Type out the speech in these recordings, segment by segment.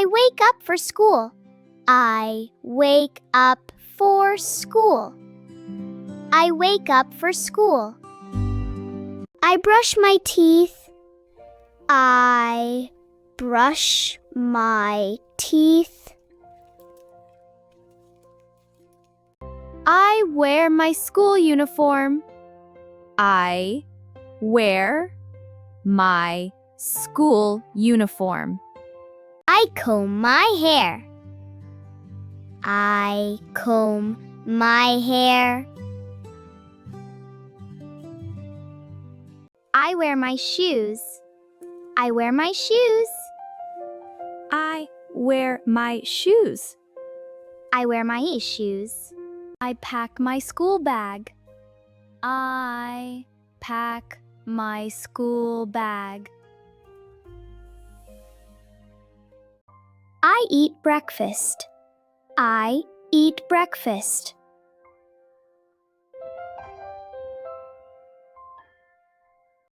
I wake up for school. I wake up for school. I wake up for school. I brush my teeth. I brush my teeth. I wear my school uniform. I wear my school uniform. I comb my hair. I comb my hair. I wear my shoes. I wear my shoes. I wear my shoes. I wear my shoes. I pack my school bag. I pack my school bag. I eat breakfast. I eat breakfast.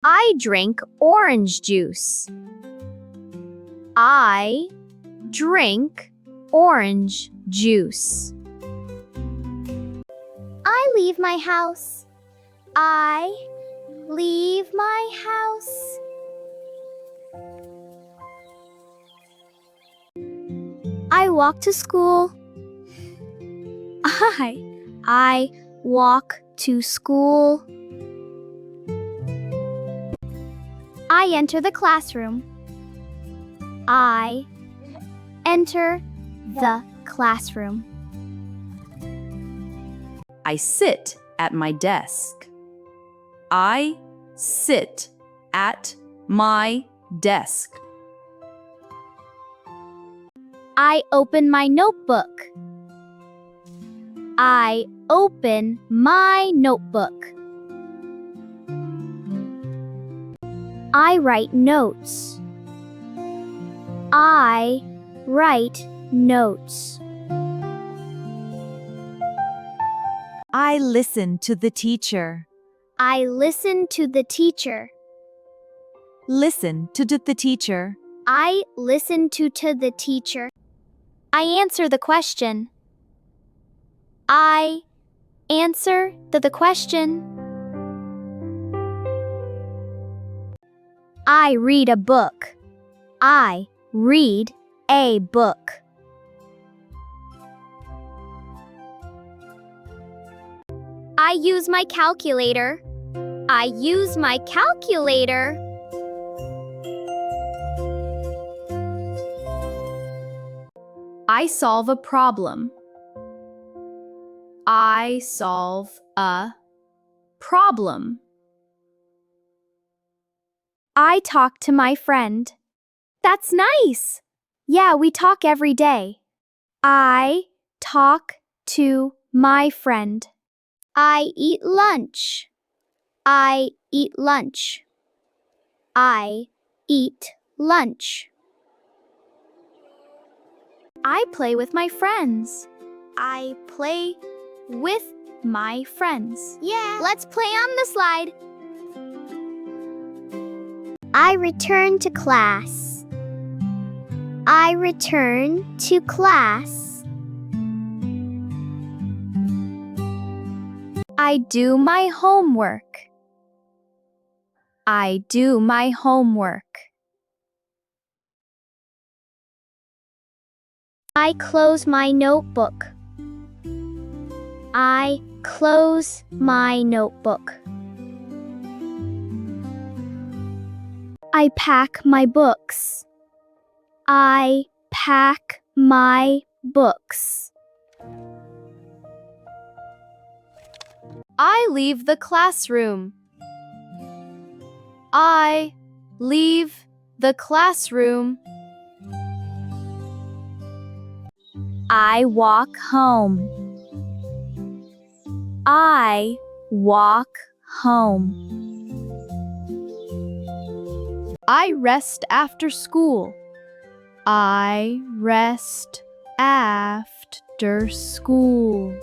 I drink orange juice. I drink orange juice. I leave my house. I leave my house. I walk to school. I walk to school. I enter the classroom. I enter the classroom. I sit at my desk. I sit at my desk. I open my notebook. I open my notebook. I write notes. I write notes. I listen to the teacher. I listen to the teacher. Listen to the teacher. I listen to the teacher. I answer the question. I answer the question. I read a book. I read a book. I use my calculator. I use my calculator. I solve a problem. I solve a problem. I talk to my friend. That's nice. Yeah, we talk every day. I talk to my friend. I eat lunch. I eat lunch. I eat lunch. I play with my friends. I play with my friends. Yeah. Let's play on the slide. I return to class. I return to class. I do my homework. I do my homework. I close my notebook. I close my notebook. I pack my books. I pack my books. I leave the classroom. I leave the classroom. I walk home. I walk home. I rest after school. I rest after school.